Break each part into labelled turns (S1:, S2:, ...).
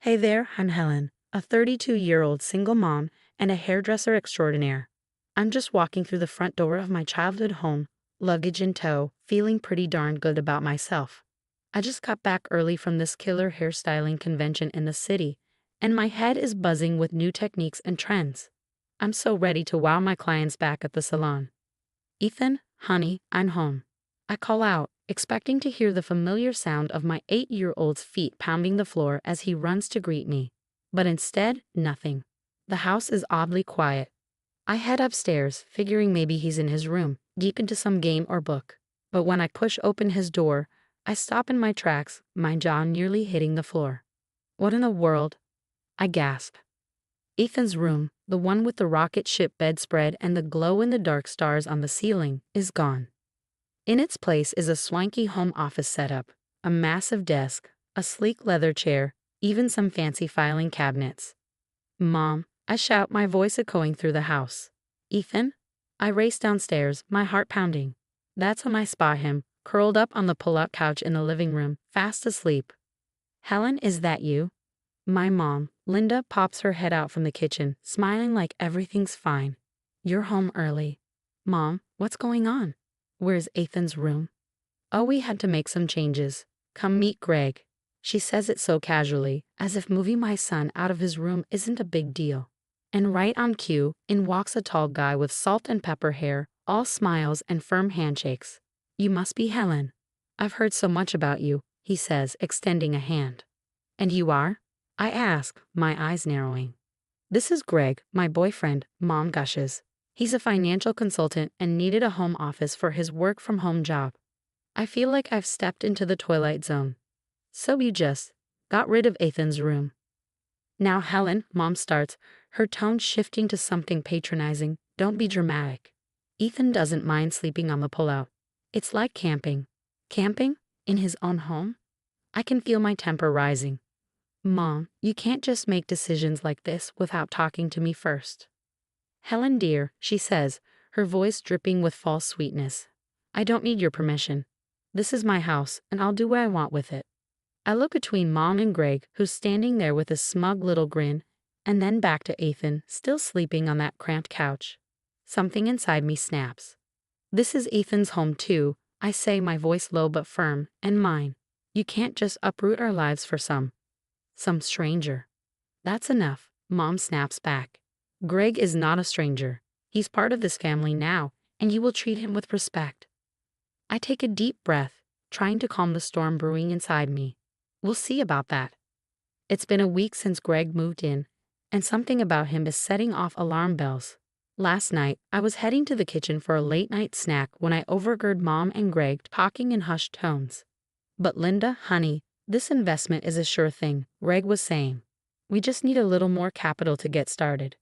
S1: Hey there, I'm Helen, a 32-year-old single mom and a hairdresser extraordinaire. I'm just walking through the front door of my childhood home, luggage in tow, feeling pretty darn good about myself. I just got back early from this killer hairstyling convention in the city, and my head is buzzing with new techniques and trends. I'm so ready to wow my clients back at the salon. Ethan, honey, I'm home. I call out, expecting to hear the familiar sound of my 8-year-old's feet pounding the floor as he runs to greet me. But instead, nothing. The house is oddly quiet. I head upstairs, figuring maybe he's in his room, deep into some game or book. But when I push open his door, I stop in my tracks, my jaw nearly hitting the floor. What in the world? I gasp. Ethan's room, the one with the rocket ship bedspread and the glow-in-the-dark stars on the ceiling, is gone. In its place is a swanky home office setup, a massive desk, a sleek leather chair, even some fancy filing cabinets. Mom, I shout, my voice echoing through the house. Ethan? I race downstairs, my heart pounding. That's when I spot him, curled up on the pull-out couch in the living room, fast asleep. Helen, is that you? My mom, Linda, pops her head out from the kitchen, smiling like everything's fine. You're home early. Mom, what's going on? Where's Ethan's room? Oh, we had to make some changes. Come meet Greg. She says it so casually, as if moving my son out of his room isn't a big deal. And right on cue, in walks a tall guy with salt and pepper hair, all smiles and firm handshakes. You must be Helen. I've heard so much about you, he says, extending a hand. And you are? I ask, my eyes narrowing. This is Greg, my boyfriend, Mom gushes. He's a financial consultant and needed a home office for his work-from-home job. I feel like I've stepped into the Twilight Zone. So you just got rid of Ethan's room. Now, Helen, Mom starts, her tone shifting to something patronizing. Don't be dramatic. Ethan doesn't mind sleeping on the pullout. It's like camping. Camping? In his own home? I can feel my temper rising. Mom, you can't just make decisions like this without talking to me first. Helen dear, she says, her voice dripping with false sweetness. I don't need your permission. This is my house, and I'll do what I want with it. I look between Mom and Greg, who's standing there with a smug little grin, and then back to Ethan, still sleeping on that cramped couch. Something inside me snaps. This is Ethan's home too, I say, my voice low but firm, and mine. You can't just uproot our lives for some stranger. That's enough, Mom snaps back. Greg is not a stranger. He's part of this family now, and you will treat him with respect. I take a deep breath, trying to calm the storm brewing inside me. We'll see about that. It's been a week since Greg moved in, and something about him is setting off alarm bells. Last night, I was heading to the kitchen for a late-night snack when I overheard Mom and Greg talking in hushed tones. But Linda, honey, this investment is a sure thing, Greg was saying. We just need a little more capital to get started.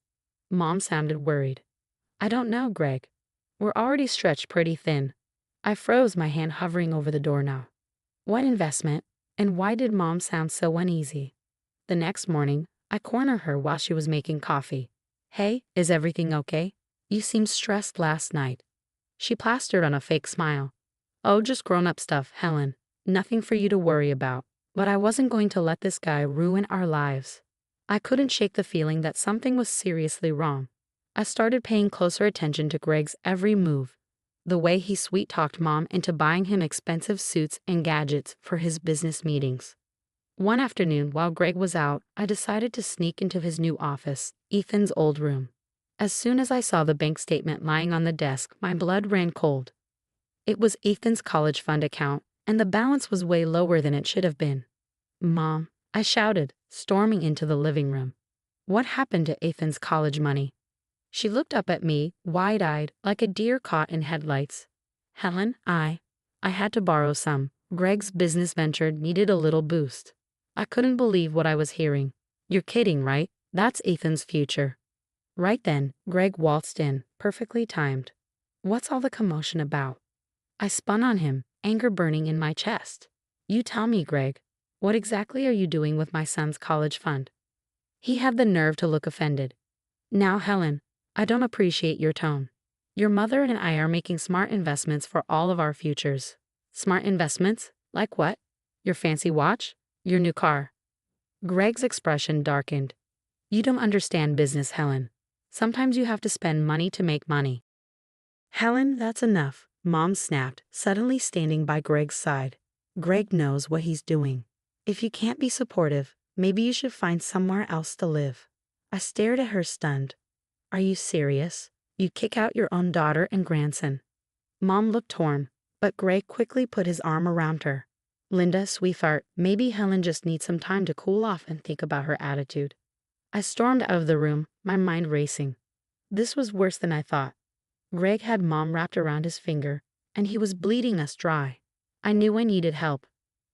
S1: Mom sounded worried. I don't know, Greg. We're already stretched pretty thin. I froze, my hand hovering over the doorknob. What investment? And why did Mom sound so uneasy? The next morning, I cornered her while she was making coffee. Hey, is everything okay? You seemed stressed last night. She plastered on a fake smile. Oh, just grown-up stuff, Helen. Nothing for you to worry about. But I wasn't going to let this guy ruin our lives. I couldn't shake the feeling that something was seriously wrong. I started paying closer attention to Greg's every move. The way he sweet-talked Mom into buying him expensive suits and gadgets for his business meetings. One afternoon, while Greg was out, I decided to sneak into his new office, Ethan's old room. As soon as I saw the bank statement lying on the desk, my blood ran cold. It was Ethan's college fund account, and the balance was way lower than it should have been. Mom, I shouted, storming into the living room. What happened to Ethan's college money? She looked up at me, wide-eyed, like a deer caught in headlights. Helen, I had to borrow some. Greg's business venture needed a little boost. I couldn't believe what I was hearing. You're kidding, right? That's Ethan's future. Right then, Greg waltzed in, perfectly timed. What's all the commotion about? I spun on him, anger burning in my chest. You tell me, Greg. What exactly are you doing with my son's college fund? He had the nerve to look offended. Now, Helen, I don't appreciate your tone. Your mother and I are making smart investments for all of our futures. Smart investments? Like what? Your fancy watch? Your new car? Greg's expression darkened. You don't understand business, Helen. Sometimes you have to spend money to make money. Helen, that's enough, Mom snapped, suddenly standing by Greg's side. Greg knows what he's doing. If you can't be supportive, maybe you should find somewhere else to live. I stared at her stunned. Are you serious? You kick out your own daughter and grandson. Mom looked torn, but Greg quickly put his arm around her. Linda, sweetheart, maybe Helen just needs some time to cool off and think about her attitude. I stormed out of the room, my mind racing. This was worse than I thought. Greg had Mom wrapped around his finger, and he was bleeding us dry. I knew I needed help.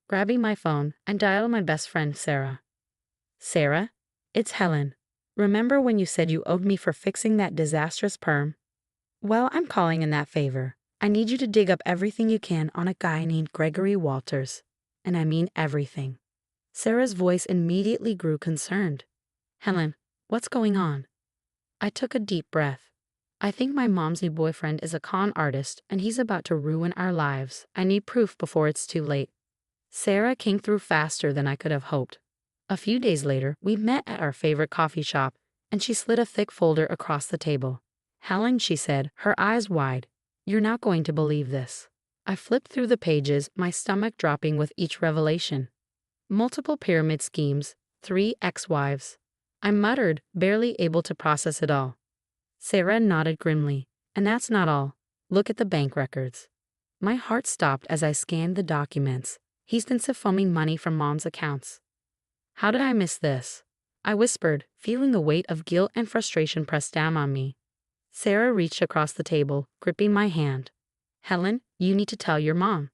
S1: Grabbing my phone, I dialed my best friend, Sarah. Sarah? It's Helen. Remember when you said you owed me for fixing that disastrous perm? Well, I'm calling in that favor. I need you to dig up everything you can on a guy named Gregory Walters. And I mean everything. Sarah's voice immediately grew concerned. Helen, what's going on? I took a deep breath. I think my mom's new boyfriend is a con artist and he's about to ruin our lives. I need proof before it's too late. Sarah came through faster than I could have hoped. A few days later, we met at our favorite coffee shop, and she slid a thick folder across the table. Helen, she said, her eyes wide. You're not going to believe this. I flipped through the pages, my stomach dropping with each revelation. Multiple pyramid schemes, 3 ex-wives. I muttered, barely able to process it all. Sarah nodded grimly. And that's not all. Look at the bank records. My heart stopped as I scanned the documents. He's been siphonning money from Mom's accounts. How did I miss this? I whispered, feeling the weight of guilt and frustration press down on me. Sarah reached across the table, gripping my hand. Helen, you need to tell your mom.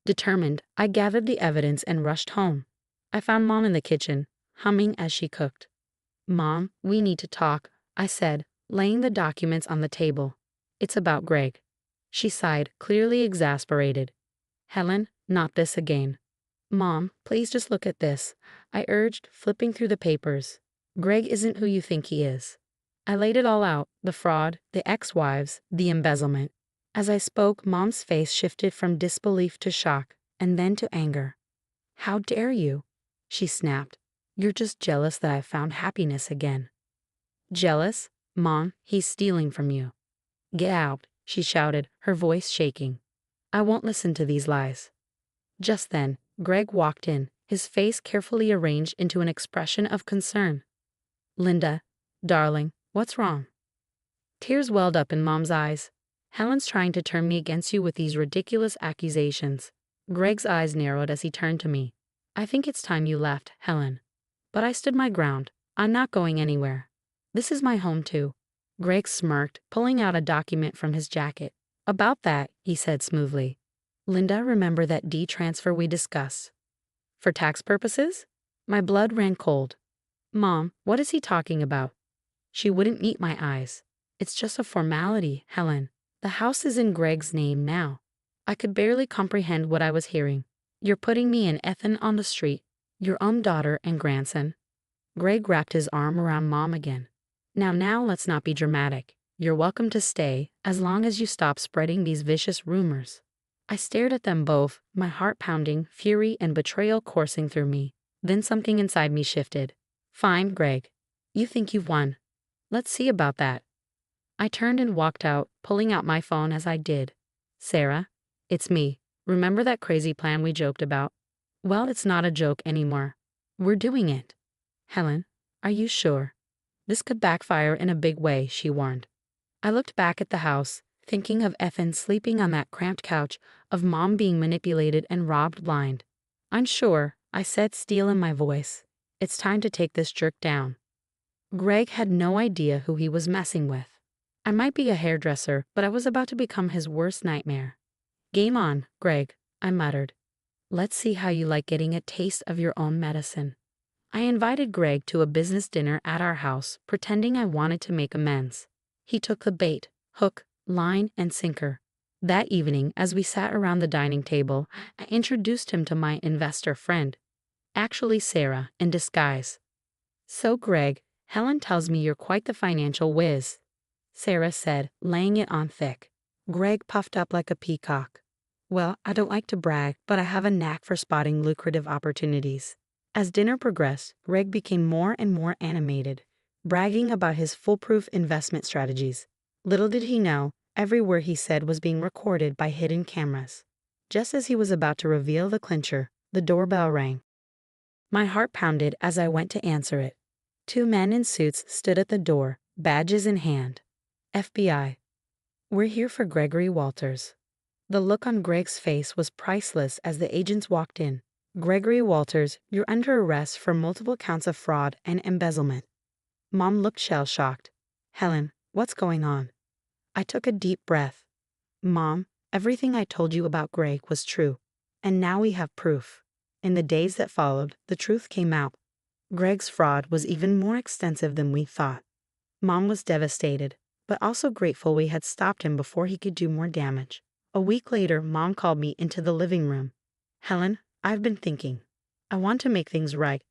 S1: Determined, I gathered the evidence and rushed home. I found Mom in the kitchen, humming as she cooked. Mom, we need to talk, I said, laying the documents on the table. It's about Greg. She sighed, clearly exasperated. Helen, not this again. Mom, please just look at this, I urged, flipping through the papers. Greg isn't who you think he is. I laid it all out, the fraud, the ex-wives, the embezzlement. As I spoke, Mom's face shifted from disbelief to shock, and then to anger. How dare you? She snapped. You're just jealous that I found happiness again. Jealous? Mom, he's stealing from you. Get out, she shouted, her voice shaking. I won't listen to these lies. Just then, Greg walked in, his face carefully arranged into an expression of concern. Linda, darling, what's wrong? Tears welled up in Mom's eyes. Helen's trying to turn me against you with these ridiculous accusations. Greg's eyes narrowed as he turned to me. I think it's time you left, Helen. But I stood my ground. I'm not going anywhere. This is my home too. Greg smirked, pulling out a document from his jacket. About that, he said smoothly. Linda, remember that transfer we discussed? For tax purposes? My blood ran cold. Mom, what is he talking about? She wouldn't meet my eyes. It's just a formality, Helen. The house is in Greg's name now. I could barely comprehend what I was hearing. You're putting me and Ethan on the street, your own daughter and grandson. Greg wrapped his arm around Mom again. Now let's not be dramatic. You're welcome to stay, as long as you stop spreading these vicious rumors. I stared at them both, my heart pounding, fury and betrayal coursing through me. Then something inside me shifted. Fine, Greg. You think you've won. Let's see about that. I turned and walked out, pulling out my phone as I did. Sarah, it's me. Remember that crazy plan we joked about? Well, it's not a joke anymore. We're doing it. Helen, are you sure? This could backfire in a big way, she warned. I looked back at the house, thinking of Ethan sleeping on that cramped couch, of Mom being manipulated and robbed blind. I'm sure, I said, steel in my voice. It's time to take this jerk down. Greg had no idea who he was messing with. I might be a hairdresser, but I was about to become his worst nightmare. Game on, Greg, I muttered. Let's see how you like getting a taste of your own medicine. I invited Greg to a business dinner at our house, pretending I wanted to make amends. He took the bait, hook, line, and sinker. That evening, as we sat around the dining table, I introduced him to my investor friend. Actually Sarah, in disguise. So Greg, Helen tells me you're quite the financial whiz, Sarah said, laying it on thick. Greg puffed up like a peacock. Well, I don't like to brag, but I have a knack for spotting lucrative opportunities. As dinner progressed, Greg became more and more animated, bragging about his foolproof investment strategies. Little did he know, every word he said was being recorded by hidden cameras. Just as he was about to reveal the clincher, the doorbell rang. My heart pounded as I went to answer it. Two men in suits stood at the door, badges in hand. FBI. We're here for Gregory Walters. The look on Greg's face was priceless as the agents walked in. Gregory Walters, you're under arrest for multiple counts of fraud and embezzlement. Mom looked shell-shocked. Helen, what's going on? I took a deep breath. Mom, everything I told you about Greg was true. And now we have proof. In the days that followed, the truth came out. Greg's fraud was even more extensive than we thought. Mom was devastated, but also grateful we had stopped him before he could do more damage. A week later, Mom called me into the living room. Helen, I've been thinking. I want to make things right.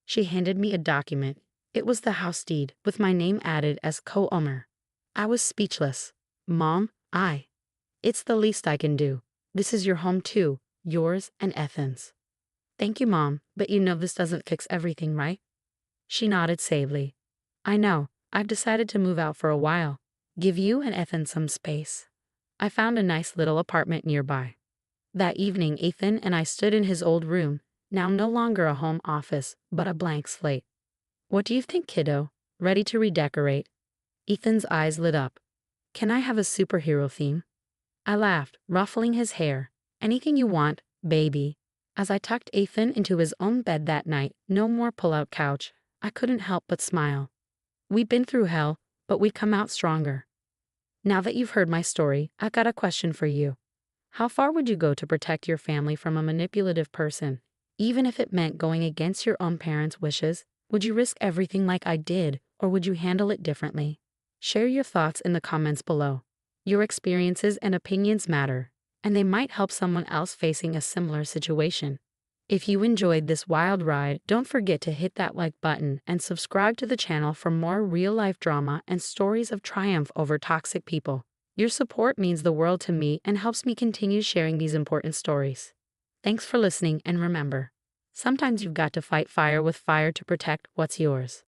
S1: She handed me a document. It was the house deed, with my name added as co-owner. I was speechless. Mom, It's the least I can do. This is your home too, yours and Ethan's. Thank you, Mom, but you know this doesn't fix everything, right? She nodded sagely. I know. I've decided to move out for a while. Give you and Ethan some space. I found a nice little apartment nearby. That evening, Ethan and I stood in his old room, now no longer a home office, but a blank slate. What do you think, kiddo? Ready to redecorate? Ethan's eyes lit up. Can I have a superhero theme? I laughed, ruffling his hair. Anything you want, baby. As I tucked Ethan into his own bed that night, no more pull-out couch, I couldn't help but smile. We'd been through hell, but we'd come out stronger. Now that you've heard my story, I've got a question for you. How far would you go to protect your family from a manipulative person? Even if it meant going against your own parents' wishes, would you risk everything like I did, or would you handle it differently? Share your thoughts in the comments below. Your experiences and opinions matter, and they might help someone else facing a similar situation. If you enjoyed this wild ride, don't forget to hit that like button and subscribe to the channel for more real-life drama and stories of triumph over toxic people. Your support means the world to me and helps me continue sharing these important stories. Thanks for listening, and remember, sometimes you've got to fight fire with fire to protect what's yours.